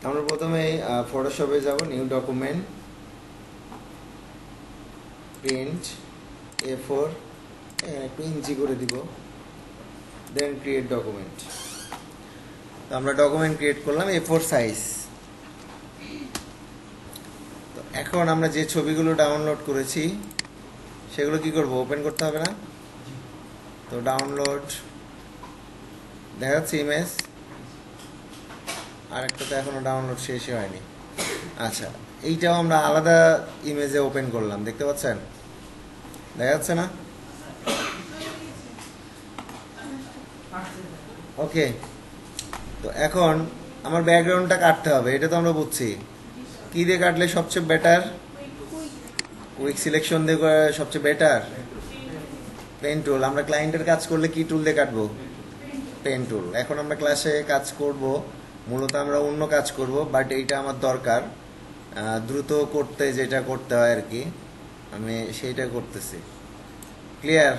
আমরা প্রথমে ফটোশপে যাব, নিউ ডকুমেন্ট, প্রিন্ট A4, একটু ইঞ্চি করে দিব, দেন ক্রিয়েট ডকুমেন্ট। তো আমরা ডকুমেন্ট ক্রিয়েট করলাম A4 সাইজ। তো এখন আমরা যে ছবিগুলো ডাউনলোড করেছি সেগুলো কি করব, ওপেন করতে হবে না? তো ডাউনলোড দেখা যাচ্ছে ইমেজ, আরেকটা তো এখনো ডাউনলোড শেষই হয়নি। আচ্ছা, এইটাও আমরা আলাদা ইমেজে ওপেন করলাম, দেখতে পাচ্ছেন? দেখা যাচ্ছে না? ওকে, তো এখন আমার ব্যাকগ্রাউন্ডটা কাটতে হবে, এটা তো আমরা বুঝছি। কি দিয়ে কাটলে সবচেয়ে বেটার? কুইক সিলেকশন দিয়ে সবচেয়ে বেটার পেন টুল। আমরা ক্লায়েন্টের কাজ করলে কি টুল দিয়ে কাটবো? Pen tool. এখন আমরা ক্লাসে কাজ করব, মূলত আমরা অন্য কাজ করব, বাট এইটা আমার দরকার দ্রুত করতে, যেটা করতে হয় আর কি, আমি সেইটা করতেছি। ক্লিয়ার?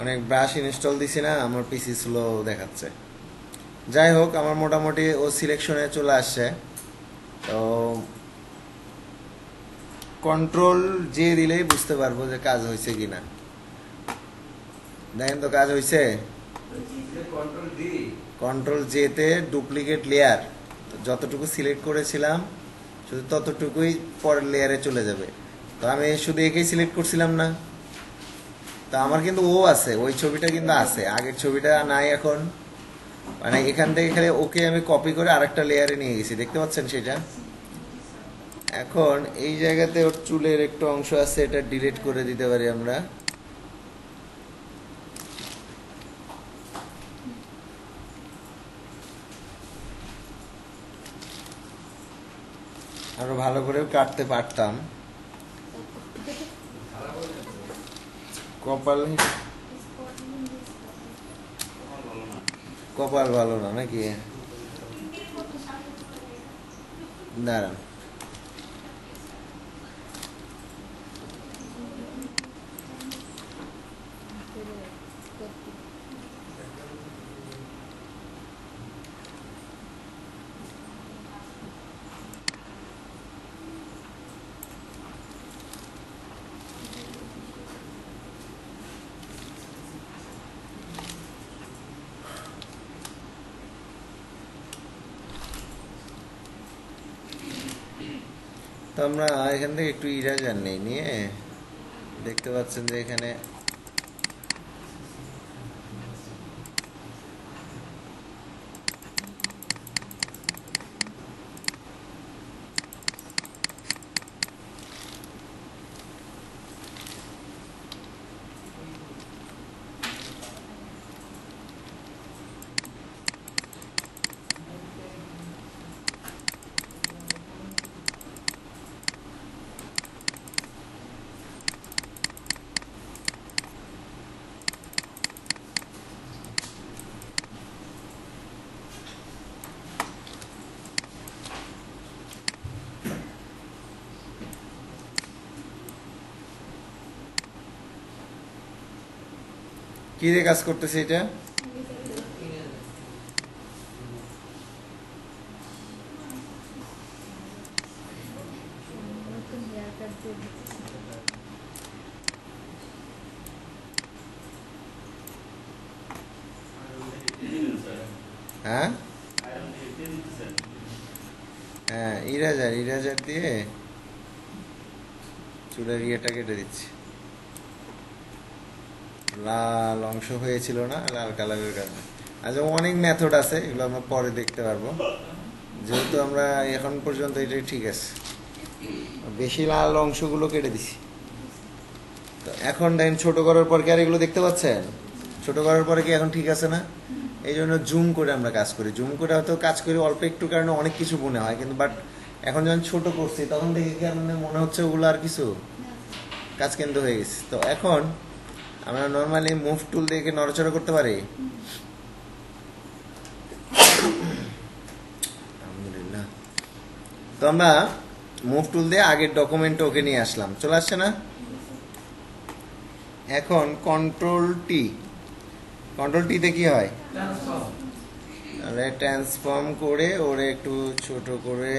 অনেক ব্রাশ ইনস্টল দিছি না, আমার পিসি স্লো দেখাচ্ছে। যাই হোক, আমার মোটামুটি ও সিলেকশনে চলে আসছে। তো কন্ট্রোল যে দিলেই বুঝতে পারবো যে কাজ হয়েছে কিনা। দেখেন তো কাজ হয়েছে। কন্ট্রোল জেতে ডুপ্লিকেট লেয়ার, যতটুকু সিলেক্ট করেছিলাম শুধু ততটুকুই পরের লেয়ারে চলে যাবে। তো আমি শুধু একেই সিলেক্ট করছিলাম না, তা আমার কিন্তু ও আছে, ওই ছবিটা কিন্তু আছে, আগের ছবিটা নাই এখন। মানে এখান থেকে খালি ওকে আমি কপি করে আরেকটা লেয়ারে নিয়ে গেছি, দেখতে পাচ্ছেন সেটা? এখন এই জায়গাতে ওর চুলের একটু অংশ আছে, এটা ডিলিট করে দিতে পারি আমরা। আরো ভালো করে কাটতে পারতাম। কপাল, কপাল ভালো না নাকি? দাঁড়ান, তো আমরা এখান থেকে একটু ইরেজার নেই, নিয়ে দেখতে পাচ্ছেন যে এখানে কি দিয়ে কাজ করতেছে এটা? হ্যাঁ হ্যাঁ, ইরেজার, ইরেজার দিয়ে চুলের ইয়েটা কেটে দিচ্ছি। লাল অংশ হয়েছিল না, লাল কালারের কারণে। আচ্ছা, অনেক মেথড আছে, এগুলো আমরা পরে দেখতে পারবো, যেহেতু আমরা এখন পর্যন্ত এটাই ঠিক আছে। বেশি লাল অংশগুলো কেটে দিছি। তো এখন দেখেন ছোট করার পর কি আর এগুলো দেখতে পাচ্ছেন? ছোট করার পরে কি এখন ঠিক আছে না? এই জন্য জুম করে আমরা কাজ করি, জুম করে হয়তো কাজ করি অল্প একটু কারণে অনেক কিছু মনে হয়, কিন্তু বাট এখন যখন ছোট করছি তখন দেখে কি মনে হচ্ছে ওগুলো আর কিছু কাজ কিন্তু হয়ে গেছে। তো এখন আমরা নর্মালি মুভ টুল দিয়ে নড়াচড়া করতে পারি। তো আমরা মুভ টুল দিয়ে আগের ডকুমেন্ট ওকে নিয়ে আসলাম, চলে আসছে না? এখন কন্ট্রোল টিতে কি হয়? ট্রান্সফর্ম করে ওরে একটু ছোট করে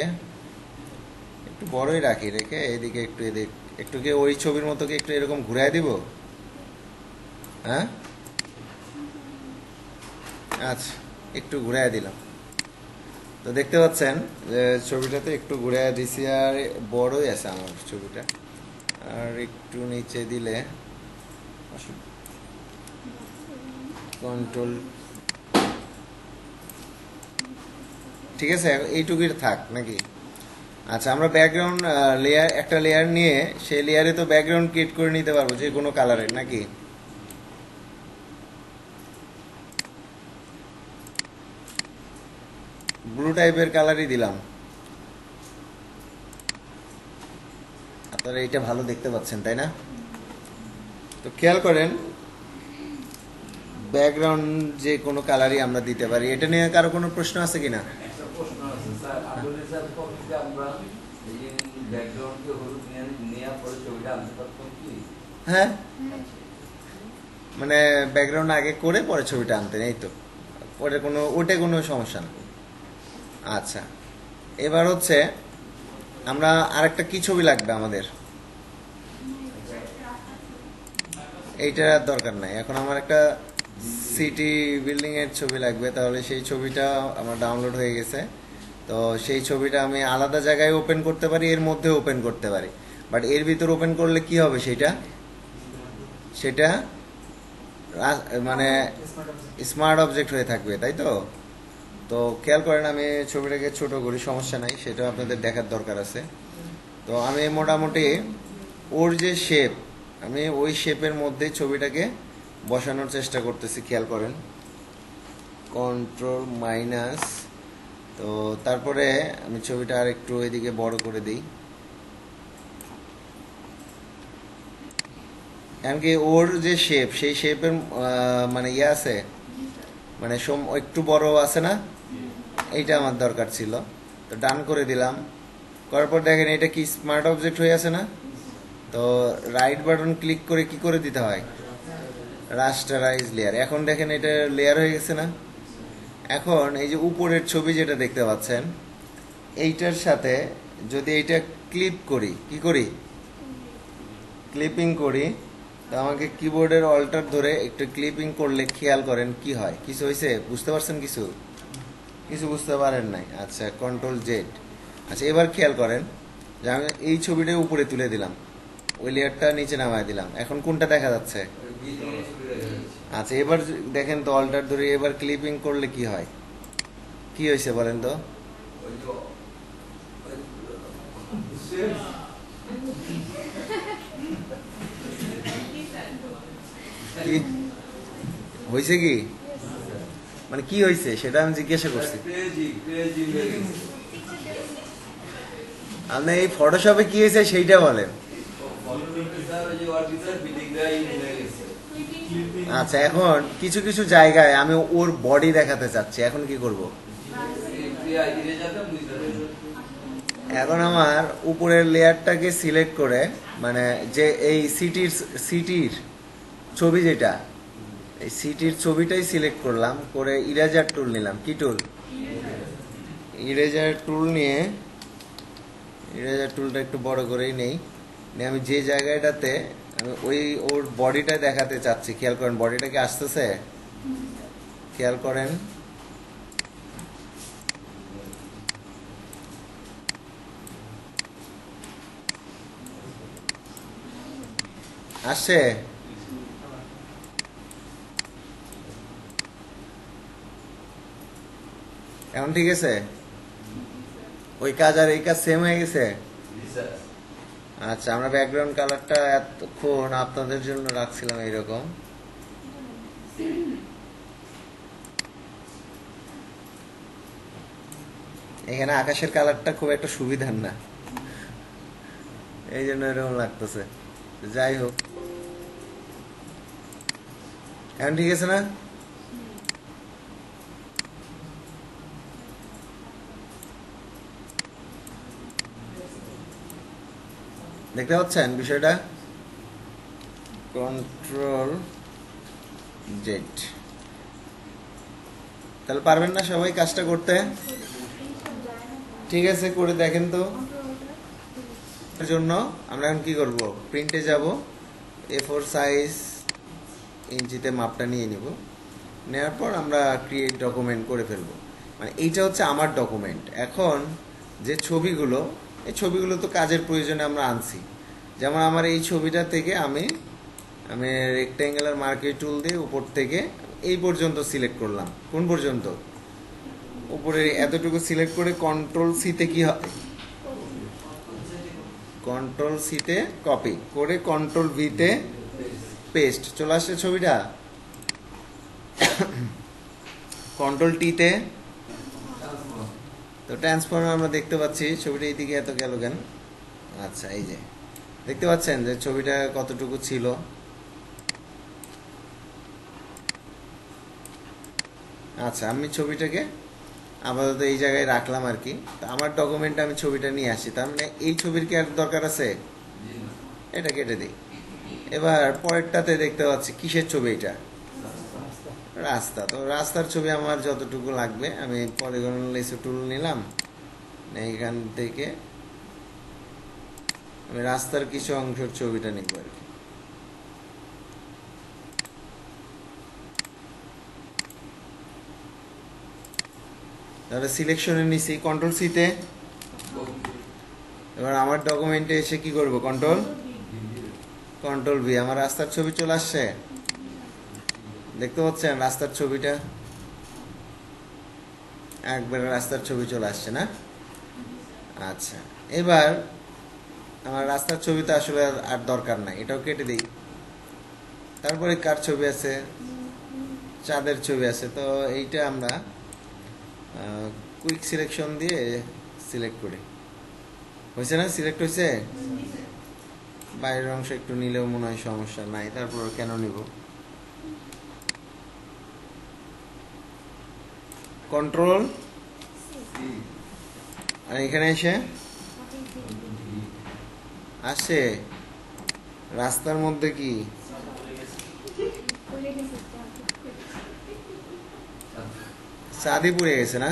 একটু বড়ই রাখি, রেখে এদিকে একটু কি ওই ছবির মতো কি একটু এরকম ঘুরাই দিব? হ্যাঁ, আচ্ছা, একটু ঘুরাই দিলাম। তো দেখতে পাচ্ছেন যে ছবিটাতে একটু ঘুরাই দিছি, আর বড়ই আছে আমার ছবিটা। আর একটু নিচে দিলে কন্ট্রোল, ঠিক আছে, এইটুকুই থাক নাকি? আচ্ছা, আমরা ব্যাকগ্রাউন্ড একটা লেয়ার নিয়ে সেই লেয়ারে তো ব্যাকগ্রাউন্ড ক্রিয়েট করে নিতে পারবো যে কোনো কালারের, নাকি? ব্লু টাইপের কালারই দিলাম। আপনারা এটা ভালো দেখতে পাচ্ছেন, তাই না? তো খেয়াল করেন, ব্যাকগ্রাউন্ড যে কোনো কালারই আমরা দিতে পারি। এটা নিয়ে কারো কোনো প্রশ্ন আছে কিনা? একটা প্রশ্ন আছে স্যার, আদলে স্যার কপিতে আমরা এই যে ব্যাকগ্রাউন্ডকে হলুদ নেওয়ার পরে ছবিটা আনতে পারতাম কি? হ্যাঁ, মানে ব্যাকগ্রাউন্ড আগে করে পরে ছবিটা আনতেন, এই তো। ওটা কোনো সমস্যা না। আচ্ছা, এবার হচ্ছে আমরা আরেকটা কি ছবি লাগবে আমাদের? এইটার আর দরকার নাই। এখন আমার একটা সিটি বিল্ডিং এর ছবি লাগবে, তাহলে সেই ছবিটা আমার ডাউনলোড হয়ে গেছে। তো সেই ছবিটা আমি আলাদা জায়গায় ওপেন করতে পারি, এর মধ্যে ওপেন করতে পারি, বাট এর ভিতর ওপেন করলে কি হবে? সেটা মানে স্মার্ট অবজেক্ট হয়ে থাকবে, তাই তো? তো খেয়াল করেন, আমি ছবিটাকে ছোট করি, সমস্যা নাই, সেটা আপনাদের দেখার দরকার আছে। তো আমি মোটামুটি ওর যে শেপ, আমি ওই শেপের মধ্যে ছবিটাকে বসানোর চেষ্টা করতেছি। খেয়াল করেন, কন্ট্রোল মাইনাস, তো তারপরে আমি ছবিটা আর একটু এদিকে বড় করে দিই। এমনকি ওর যে শেপ, সেই শেপের মানে ইয়ে আছে, মানে একটু বড় আছে না? এইটা আমার দরকার ছিল। তো ডান করে দিলাম, করার পর দেখেন এটা কি স্মার্ট অবজেক্ট হয়ে আছে না? তো রাইট বাটন ক্লিক করে কি করে দিতে হয়? Rasterise layer. এখন দেখেন এটা লেয়ার হয়ে গেছে না? এখন এই যে উপরের ছবি যেটা দেখতে পাচ্ছেন, এইটার সাথে যদি এইটা ক্লিপ করি, কি করি? ক্লিপিং করি। তো আমাকে কিবোর্ডের অল্টার ধরে একটু ক্লিপিং করলে খেয়াল করেন কি হয়। কিছু হয়েছে? বুঝতে পারছেন? কিছু বুঝতে পারেন নাই? আচ্ছা, কন্ট্রোল জেড। আচ্ছা, এবার খেয়াল করেন যে আমি এই ছবিটা উপরে তুলে দিলাম, ওই লেয়ারটা নিচে নামায় দিলাম। এখন কোনটা দেখা যাচ্ছে? আচ্ছা, এবার দেখেন তো, অল্টার ধরে এবার ক্লিপিং করলে কি হয়? কি হয়েছে বলেন তো? কি হয়েছে? কি মানে কি হয়েছে সেটা আমি জিজ্ঞাসা করছি। আপনি এই ফটোশপে কি হয়েছে সেইটা বলেন। আচ্ছা, এখন কিছু কিছু জায়গায় আমি ওর বডি দেখাতে চাচ্ছি, এখন কি করব? এখন আমার উপরের লেয়ারটাকে সিলেক্ট করে, মানে যে এই সিটির ছবি, যেটা এই সিটির ছবিটাই সিলেক্ট করলাম, করে ইরেজার টুল নিলাম। কি টুল? ইরেজার টুল নিয়ে, ইরেজার টুলটা একটু বড় করেই নেই, আমি যে জায়গাটাতে আমি ওর বডিটা দেখাতে চাচ্ছি, খেয়াল করেন বডিটা কি আসতেছে? খেয়াল করেন, আসছে? এখন ঠিক আছে? ওই কাজ আর এই কাজ সেম হয়ে গেছে? আচ্ছা, আমরা ব্যাকগ্রাউন্ড কালারটা এতক্ষণ আপনাদের জন্য রাখছিলাম এইরকম। এখানে আকাশের কালারটা খুব একটা সুবিধার না, এই জন্য এরকম লাগতেছে। যাই হোক, এখন ঠিক আছে না? দেখতে পাচ্ছেন বিষয়টা? Control Z. তাহলে পারবেন না সবাই কাজটা করতে? ঠিক আছে, করে দেখেন তো। এর জন্য আমরা এখন কি করব, প্রিন্টে যাব, A4 সাইজ ইঞ্চিতে মাপটা নিয়ে নিব, নেওয়ার পর আমরা ক্রিয়েট ডকুমেন্ট করে ফেলব। মানে এইটা হচ্ছে আমার ডকুমেন্ট। এখন যে ছবিগুলো, এই ছবিগুলো তো কাজের প্রয়োজনে আমরা আনছি। যেমন আমার এই ছবিটা থেকে আমি আমি রেক্ট্যাঙ্গুলার মার্কেট টুল দিয়ে উপর থেকে এই পর্যন্ত সিলেক্ট করলাম। কোন পর্যন্ত? উপরে এতটুকু সিলেক্ট করে কন্ট্রোল সিতে কি হয়, কন্ট্রোল সিতে কপি করে কন্ট্রোল ভিতে পেস্ট, চলে আসছে ছবিটা। কন্ট্রোল টিতে তো ট্রান্সফর্ম আমরা দেখতে পাচ্ছি। ছবিটা এইদিকে এত গেল কেন? আচ্ছা, এই যে দেখতে পাচ্ছেন যে ছবিটা কতটুকু ছিল। আচ্ছা, আমি ছবিটাকে আপাতত এই জায়গায় রাখলাম আর কি। তো আমার ডকুমেন্টে আমি ছবিটা নিয়ে আসি, তার মানে এই ছবির কি আর দরকার আছে? এটা কেটে দিই। এবার পরেরটাতে দেখতে পাচ্ছি কিসের ছবি? এটা রাস্তা। তো রাস্তার ছবি আমার যতটুকু লাগবে আমি পলিগন লেসো টুল নিলাম, এইখান থেকে আমি রাস্তার কিছু অংশের ছবিটা নিব আর কি। তাহলে সিলেকশনে নিছি কন্ট্রোল সিতে। এবার আমার ডকুমেন্টে এসে কি করব, কন্ট্রোল ভি, আমার রাস্তার ছবি চলে আসছে। দেখতে পাচ্ছেন রাস্তার ছবিটা, একবারে রাস্তার ছবি চলে আসছে না? আচ্ছা, এবার আমার রাস্তার ছবি তো আসলে আর দরকার নাই, এটাও কেটে দিই। তারপরে কার ছবি আছে? চাঁদের ছবি আছে। তো এইটা আমরা কুইক সিলেকশন দিয়ে সিলেক্ট করি। হয়েছে না? সিলেক্ট হয়েছে। বাইরের অংশ একটু নিলেও মনে হয় সমস্যা নাই, তারপর কেন নিব? কন্ট্রোল আর এখানে এসে আসে রাস্তার মধ্যে কি চাঁদি পুড়ে গেছে না?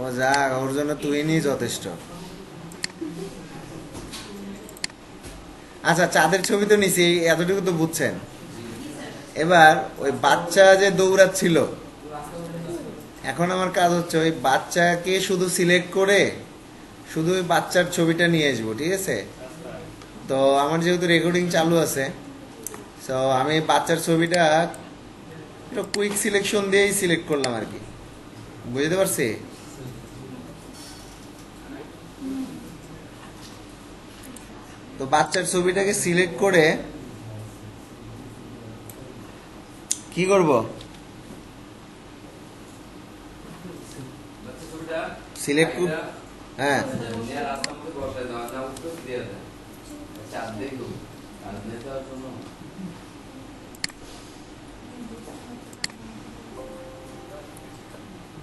ও যা, ওর জন্য তুই নিয়ে যথেষ্ট। আচ্ছা, চাঁদের ছবি তো নিছি, এতটুকু তো বুঝছেন। এবার ওই বাচ্চা যে দৌড়াচ্ছিল, এখন আমার কাজ হচ্ছে ওই বাচ্চাকে শুধু সিলেক্ট করে শুধু ওই বাচ্চার ছবিটা নিয়ে আসবো, ঠিক আছে? তো আমার যেহেতু রেকর্ডিং চালু আছে, তো আমি বাচ্চার ছবিটা একটু কুইক সিলেকশন দিয়েই সিলেক্ট করলাম আর কি। বুঝতে পারছি? তো বাচ্চার ছবিটাকে সিলেক্ট করে কি করব, সিলেক্ট হ্যাঁ,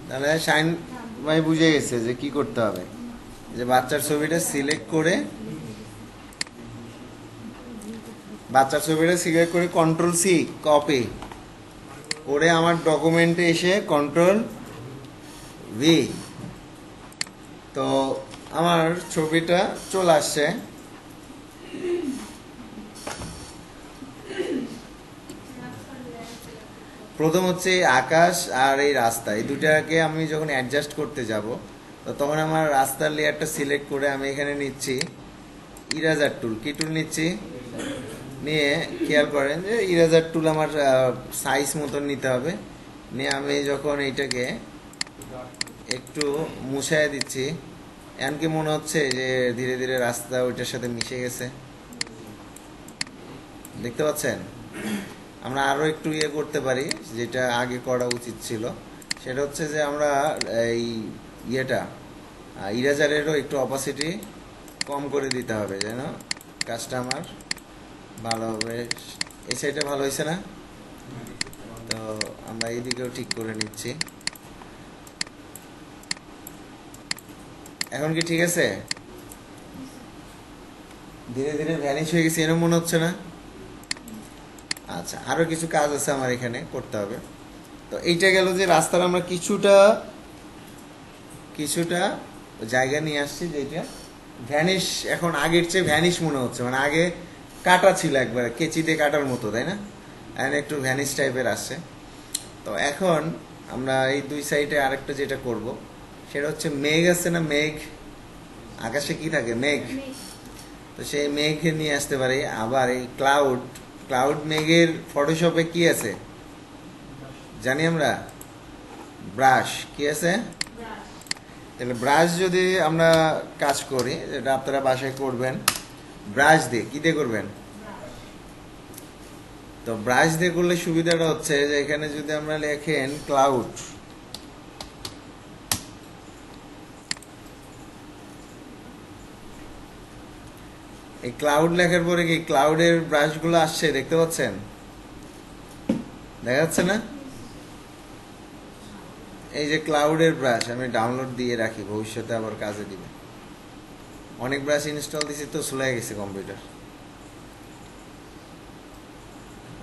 তাহলে শাইন ভাই বুঝে গেছে যে কি করতে হবে। যে বাচ্চার ছবিটা সিলেক্ট করে কন্ট্রোল সি কপি করে আমার ডকুমেন্টে এসে কন্ট্রোল ভি, তো আমার ছবিটা চলে আসছে। প্রথম হচ্ছে আকাশ আর এই রাস্তা, এই দুটাকে আমি যখন অ্যাডজাস্ট করতে যাব, তো তখন আমার রাস্তার লেয়ারটা সিলেক্ট করে আমি এখানে নিচ্ছি ইরেজার টুল। কি টুল নিচ্ছি? নিয়ে খেয়াল করেন যে ইরেজার টুল আমার সাইজ মতন নিতে হবে। নিয়ে আমি যখন এইটাকে একটু মুছায় দিচ্ছি, এমনকি মনে হচ্ছে যে ধীরে ধীরে রাস্তা ওইটার সাথে মিশে গেছে। দেখতে পাচ্ছেন? আমরা আরো একটু ইয়ে করতে পারি, যেটা আগে করা উচিত ছিল। সেটা হচ্ছে যে আমরা এই ইয়েটা ইরেজারেরও একটু অপাসিটি কম করে দিতে হবে যেন কাজটা আমার ভালো হবে। এই সাইডে ভালো হয়েছে না? তো আমরা এইদিকেও ঠিক করে নিচ্ছি। এখন কি ঠিক আছে? ধীরে ধীরে ভ্যানিশ হয়ে গেছে এরকম মনে হচ্ছে না? আচ্ছা, আরো কিছু কাজ আছে আমার এখানে করতে হবে। তো এইটা গেল যে রাস্তার আমরা কিছুটা কিছুটা জায়গা নিয়ে আসছি, যেটা ভ্যানিশ এখন আগের চেয়ে ভ্যানিশ মনে হচ্ছে, মানে আগে কাটা ছিল একবার কেচি দিয়ে কাটার মতো, তাই না? এখন একটু ভ্যানিশ টাইপের আসছে। তো এখন আমরা এই দুই সাইডে আরেকটা যেটা করব সেটা হচ্ছে মেঘ আছে না, মেঘ, আকাশে কি থাকে? মেঘ। তো সেই মেঘ নিয়ে আসতে পারি। আবার এই ক্লাউড মেঘের ফটোশপে কি আছে জানি আমরা? ব্রাশ। কি আছে? তাহলে ব্রাশ যদি আমরা কাজ করি, যেটা আপনারা বাসায় করবেন, ব্রাশ দিয়ে, কি দিয়ে করবেন? তো ব্রাশ দিয়ে করলে সুবিধাটা হচ্ছে যে এখানে যদি আমরা লেখেন ক্লাউড, এই ক্লাউড লেখার পরে কি ক্লাউডের ব্রাশগুলো আসছে, দেখতে পাচ্ছেন? দেখা যাচ্ছে না? এই যে ক্লাউডের ব্রাশ আমি ডাউনলোড দিয়ে রাখি, ভবিষ্যতে আবার কাজে দিবে। অনেক ব্রাশ ইনস্টল দিছি তো স্লো হয়ে গেছে কম্পিউটার।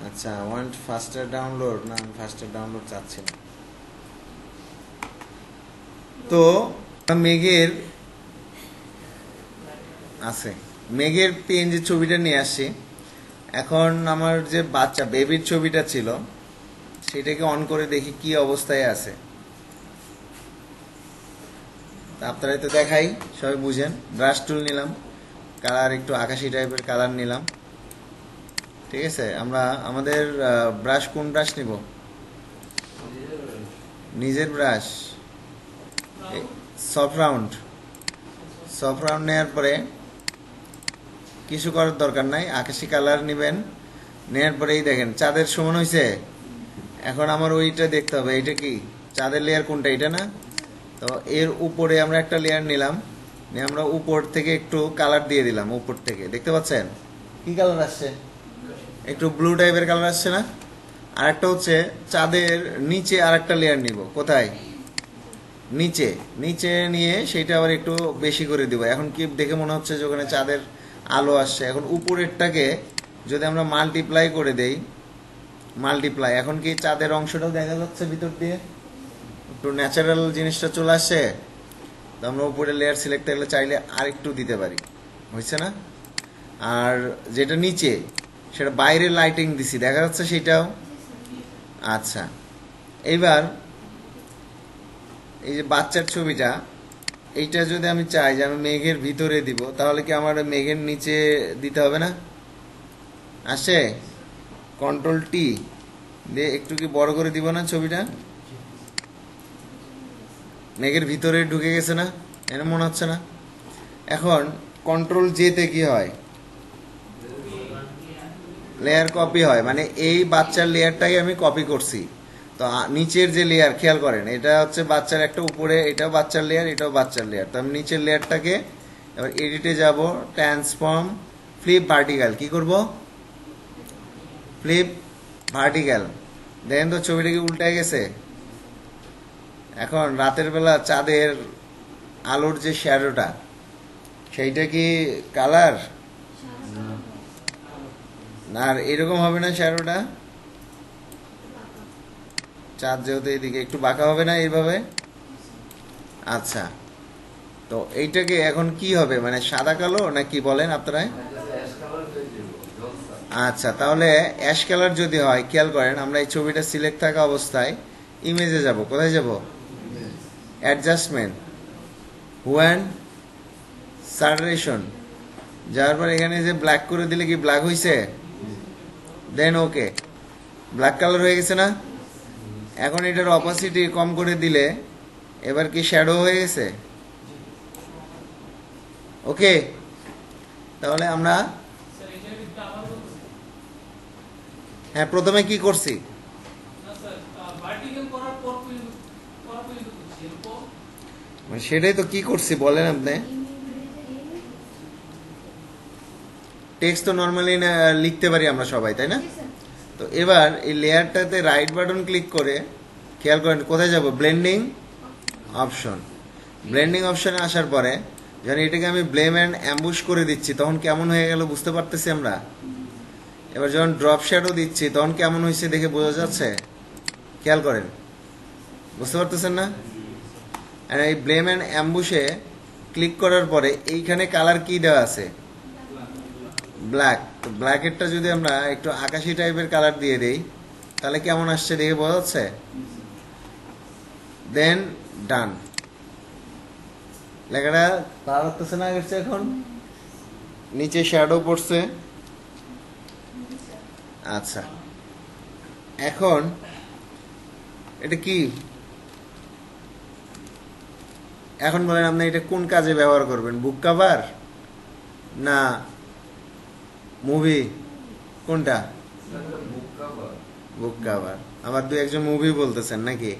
আচ্ছা, ওয়ান্ট ফাস্টার ডাউনলোড, না আমি ফাস্টার ডাউনলোড চাচ্ছি না। তো মেঘের আছে, মেঘের পিএনজি ছবিটা নিয়ে আসছি। এখন আমার যে বাচ্চা বেবির ছবিটা ছিল সেটাকে অন করে দেখি কি অবস্থায় আছে। আপনারা তো দেখাই, সবাই বুঝেন। ব্রাশ টুল নিলাম, কালার একটু আকাশি টাইপের কালার নিলাম। ঠিক আছে, আমরা আমাদের ব্রাশ, কোন ব্রাশ নিব? নিজের ব্রাশ, সফট রাউন্ড নেওয়ার পরে কিছু করার দরকার নাই, আকাশি কালার নেবেন। নেওয়ার পরেই দেখেন চাঁদের সমান হয়েছে। এখন আমার ওইটা দেখতে হবে, এইটা কি চাঁদের লেয়ার কোনটা, এটা না? তো এর উপরে আমরা একটা লেয়ার নিলাম, নিয়ে আমরা উপর থেকে একটু কালার দিয়ে দিলাম। উপর থেকে দেখতে পাচ্ছেন কি কালার আসছে? একটু ব্লু টাইপের কালার আসছে না? আর একটা হচ্ছে চাঁদের নিচে আর একটা লেয়ার নিব। কোথায়? নিচে। নিচে নিয়ে সেইটা আবার একটু বেশি করে দিব। এখন কি দেখে মনে হচ্ছে যে ওখানে চাঁদের আলো আসছে। এখন উপরেরটাকে যদি আমরা মাল্টিপ্লাই করে দেই, মাল্টিপ্লাই, এখন কি চাঁদের অংশটাও দেখা যাচ্ছে ভিতর দিয়ে? একটু ন্যাচারাল জিনিসটা চলে আসছে। তো আমরা উপরে লেয়ার সিলেক্ট করলে চাইলে আর একটু দিতে পারি, হয়েছে না? আর যেটা নিচে সেটা বাইরে লাইটিং দিছি, দেখা যাচ্ছে সেটাও। আচ্ছা, এইবার এই যে বাচ্চার ছবিটা, এইটা যদি আমি চাই যে আমি মেঘের ভিতরে দিব, তাহলে কি আমার মেঘের নিচে দিতে হবে না? আসে কন্ট্রোল টি দিয়ে একটু কি বড় করে দিব না ছবিটা? মেঘের ভিতরে ঢুকে গেছে না? এরকম মনে হচ্ছে না? এখন কন্ট্রোল জেতে কি হয়? লেয়ার কপি হয়, মানে এই বাচ্চার লেয়ারটাই আমি কপি করছি। তো নিচের যে লেয়ার, খেয়াল করেন, এটা হচ্ছে বাচ্চার একটা উপরে, এটাও বাচ্চার লেয়ার, এটাও বাচ্চার লেয়ার। তো আমি নিচের লেয়ারটাকে এবার এডিটে যাব, ট্রান্সফর্ম, ফ্লিপ ভার্টিক্যাল। কি করব? Flip vertical. দেখেন তো ছবিটা কি উল্টায় গেছে? এখন রাতের বেলা চাঁদের আলোর যে শ্যাডোটা, সেইটা কি কালার না? আর এরকম হবে না শ্যাডোটা? চাঁদ যেহেতু এদিকে একটু বাঁকা হবে না এইভাবে? আচ্ছা, তো এইটাকে এখন কি হবে, মানে সাদা কালো না কি বলেন আপনারা? আচ্ছা, তাহলে অ্যাশ কালার যদি হয়, খেয়াল করেন, আমরা এই ছবিটা সিলেক্ট থাকা অবস্থায় ইমেজে যাব। কোথায় যাব? Adjustment, hue and, saturation. যাওয়ার পর এখানে যে ব্ল্যাক করে দিলে কি ব্ল্যাক হয়েছে? দেন ওকে, ব্ল্যাক কালার হয়ে গেছে না? এখন এটার অপাসিটি কম করে দিলে এবার কি শ্যাডো হয়ে গেছে? ওকে, তাহলে আমরা হ্যাঁ প্রথমে কি করছি? মানে সেটাই তো কি করছি বলেন আপনি। টেক্সট তো নর্মালি লিখতে পারি আমরা সবাই, তাই না? তো এবার এই লেয়ারটাতে রাইট বাটন ক্লিক করে খেয়াল করেন কোথায় যাব, ব্লেন্ডিং অপশন। ব্লেন্ডিং অপশনে আসার পরে যখন এটাকে আমি ব্লেম অ্যান্ড অ্যাম্বুশ করে দিচ্ছি তখন কেমন হয়ে গেল বুঝতে পারতেছি আমরা। এবার যখন ড্রপ শ্যাডো দিচ্ছি তখন কেমন হয়েছে দেখে বোঝা যাচ্ছে, খেয়াল করেন, বুঝতে পারতেছেন না? আর এই ব্লেম অ্যান্ড অ্যাম্বুশে ক্লিক করার পরে এইখানে কালার কি দেওয়া আছে, ব্ল্যাক। তো ব্ল্যাকেরটা যদি আমরা একটু আকাশি টাইপের কালার দিয়ে দেই তাহলে কেমন আসছে দেখে বোঝা যাচ্ছে। দেন ডান। লেখাটা পার হতেছে না আগের চেয়ে এখন, নিচে শ্যাডো পড়ছে। আচ্ছা এখন এটা কি, এখন বলেন আপনি এটা কোন কাজে ব্যবহার করবেন, বুক কভার না মুভি, কোনটা? বুক কভার। বুক কভার। আবার দু একজন মুভি বলতেছেন নাকি?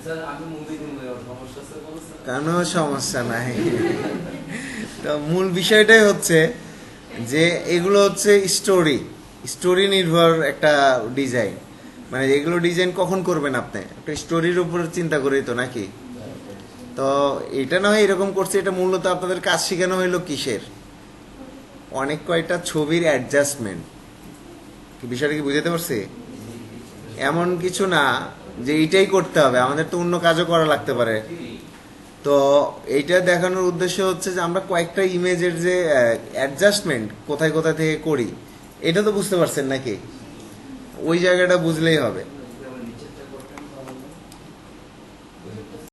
স্যার আমি মুভি দিব, সমস্যা আছে কোনো স্যার? কোনো সমস্যা নাই। তো মূল বিষয়টাই হচ্ছে যে এগুলো হচ্ছে স্টোরি নির্ভর একটা ডিজাইন। মানে এগুলো ডিজাইন কখন করবেন আপনি, একটা স্টোরির উপর চিন্তা করেই তো নাকি? তো এটা না হয় এরকম করছে, এটা মূলত আপনাদের কাজ শেখানো হইলো কিসের, অনেক কয়টা ছবির অ্যাডজাস্টমেন্ট। কি বিষয়টা কি বুঝাতে পারছি? এমন কিছু না যে এইটাই করতে হবে, আমাদের তো অন্য কাজও করা লাগতে পারে। তো এইটা দেখানোর উদ্দেশ্য হচ্ছে যে আমরা কয়েকটা ইমেজের যে অ্যাডজাস্টমেন্ট কোথায় কোথায় থেকে করি এটা তো বুঝতে পারছেন নাকি? ওই জায়গাটা বুঝলেই হবে।